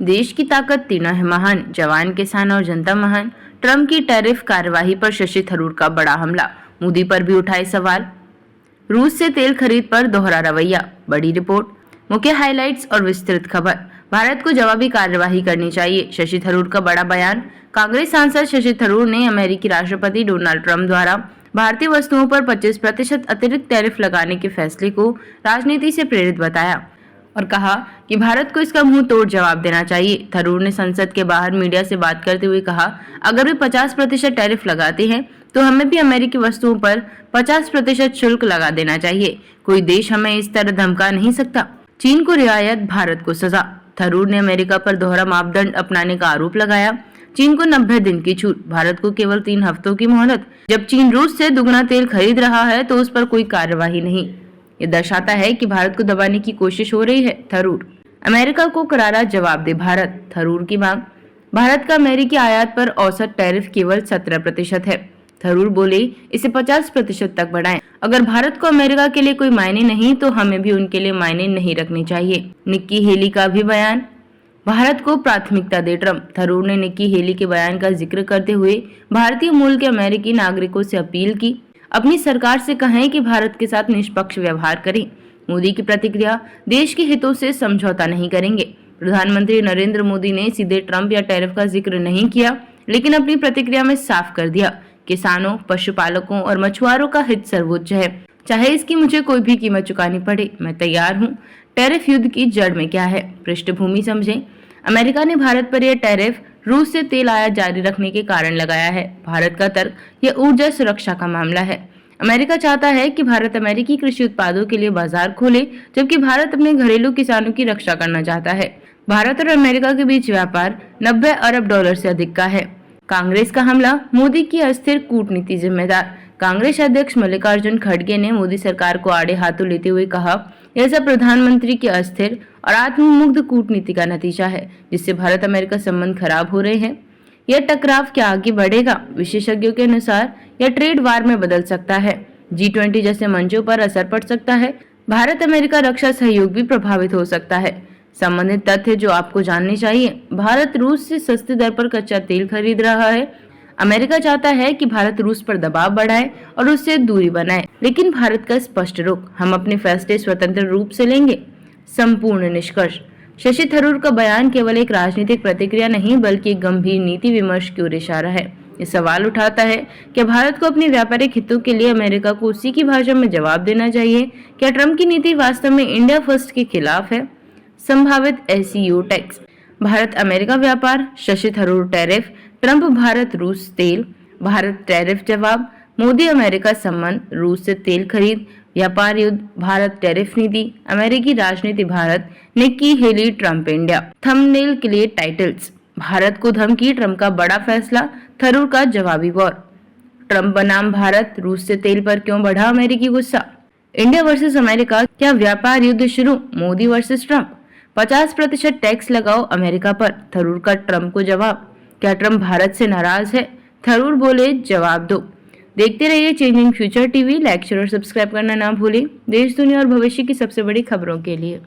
देश की ताकत तीनों है महान, जवान, किसान और जनता महान। ट्रंप की टैरिफ कार्यवाही पर शशि थरूर का बड़ा हमला, मोदी पर भी उठाए सवाल। रूस से तेल खरीद पर दोहरा रवैया, बड़ी रिपोर्ट। मुख्य हाइलाइट्स और विस्तृत खबर। भारत को जवाबी कार्यवाही करनी चाहिए, शशि थरूर का बड़ा बयान। कांग्रेस सांसद शशि थरूर ने अमेरिकी राष्ट्रपति डोनाल्ड ट्रंप द्वारा भारतीय वस्तुओं पर 25% अतिरिक्त टैरिफ लगाने के फैसले को राजनीति से प्रेरित बताया और कहा कि भारत को इसका मुंह तोड़ जवाब देना चाहिए। थरूर ने संसद के बाहर मीडिया से बात करते हुए कहा, अगर वे 50% टैरिफ लगाते हैं तो हमें भी अमेरिकी वस्तुओं पर 50% शुल्क लगा देना चाहिए। कोई देश हमें इस तरह धमका नहीं सकता। चीन को रियायत, भारत को सजा। थरूर ने अमेरिका पर दोहरा मापदंड अपनाने का आरोप लगाया। चीन को 90 दिन की छूट, भारत को केवल 3 हफ्तों की मोहलत। जब चीन रूस से दुगना तेल खरीद रहा है तो उस पर कोई कार्यवाही नहीं। ये दर्शाता है कि भारत को दबाने की कोशिश हो रही है। थरूर, अमेरिका को करारा जवाब दे भारत। थरूर की मांग, भारत का अमेरिकी आयात पर औसत टैरिफ केवल 17% है। थरूर बोले, इसे 50% तक बढ़ाएं। अगर भारत को अमेरिका के लिए कोई मायने नहीं तो हमें भी उनके लिए मायने नहीं रखने चाहिए। निक्की हेली का भी बयान, भारत को प्राथमिकता दे ट्रंप। थरूर ने निक्की हेली के बयान का जिक्र करते हुए भारतीय मूल के अमेरिकी नागरिकों से अपील की, अपनी सरकार से कहें कि भारत के साथ निष्पक्ष व्यवहार करें। मोदी की प्रतिक्रिया, देश के हितों से समझौता नहीं करेंगे। प्रधानमंत्री नरेंद्र मोदी ने सीधे ट्रंप या टैरिफ का जिक्र नहीं किया, लेकिन अपनी प्रतिक्रिया में साफ कर दिया, किसानों, पशुपालकों और मछुआरों का हित सर्वोच्च है, चाहे इसकी मुझे कोई भी कीमत चुकानी पड़े, मैं तैयार हूँ। टैरिफ युद्ध की जड़ में क्या है, पृष्ठभूमि समझें। अमेरिका ने भारत पर यह टैरिफ रूस से तेल आयात जारी रखने के कारण लगाया है। भारत का तर्क, यह ऊर्जा सुरक्षा का मामला है। अमेरिका चाहता है कि भारत अमेरिकी कृषि उत्पादों के लिए बाजार खोले, जबकि भारत अपने घरेलू किसानों की रक्षा करना चाहता है। भारत और अमेरिका के बीच व्यापार 90 अरब डॉलर से अधिक का है। कांग्रेस का हमला, मोदी की अस्थिर कूटनीति जिम्मेदार। कांग्रेस अध्यक्ष मल्लिकार्जुन खड़गे ने मोदी सरकार को आड़े हाथों लेते हुए कहा, यह सब प्रधानमंत्री की अस्थिर और आत्ममुग्ध कूटनीति का नतीजा है, जिससे भारत अमेरिका संबंध खराब हो रहे हैं। यह टकराव क्या आगे बढ़ेगा? विशेषज्ञों के अनुसार यह ट्रेड वार में बदल सकता है। G20 जैसे मंचों पर असर पड़ सकता है। भारत अमेरिका रक्षा सहयोग भी प्रभावित हो सकता है। संबंधित तथ्य जो आपको जानने चाहिए, भारत रूस से सस्ती दर पर कच्चा तेल खरीद रहा है। अमेरिका चाहता है कि भारत रूस पर दबाव बढ़ाए और उससे दूरी बनाए, लेकिन भारत का स्पष्ट रुख, हम अपने फैसले स्वतंत्र रूप से लेंगे। संपूर्ण निष्कर्ष, शशि थरूर का बयान केवल एक राजनीतिक प्रतिक्रिया नहीं बल्कि एक गंभीर नीति विमर्श की ओर इशारा है। ये सवाल उठाता है कि भारत को अपने व्यापारिक हितों के लिए अमेरिका को उसी की भाषा में जवाब देना चाहिए। क्या ट्रंप की नीति वास्तव में इंडिया फर्स्ट के खिलाफ है? संभावित SCO टैक्स, भारत अमेरिका व्यापार, शशि थरूर टैरिफ, ट्रंप भारत रूस तेल, भारत टैरिफ जवाब, मोदी अमेरिका संबंध, रूस से तेल खरीद, व्यापार युद्ध, भारत टैरिफ नीति, अमेरिकी राजनीति Bharat, Nikki Haley Trump India. Thumbnail के लिए टाइटल्स, भारत को धमकी, ट्रंप का बड़ा फैसला, थरूर का जवाबी वॉर। ट्रंप बनाम भारत, रूस से तेल पर क्यों बढ़ा अमेरिकी गुस्सा। इंडिया वर्सेस अमेरिका, क्या व्यापार युद्ध शुरू, मोदी वर्सेस ट्रंप। 50% टैक्स लगाओ अमेरिका पर, थरूर का ट्रंप को जवाब। क्या ट्रंप भारत से नाराज है? थरूर बोले, जवाब दो। देखते रहिए changing future TV. Like, share और सब्सक्राइब करना ना भूलें, देश, दुनिया और भविष्य की सबसे बड़ी खबरों के लिए।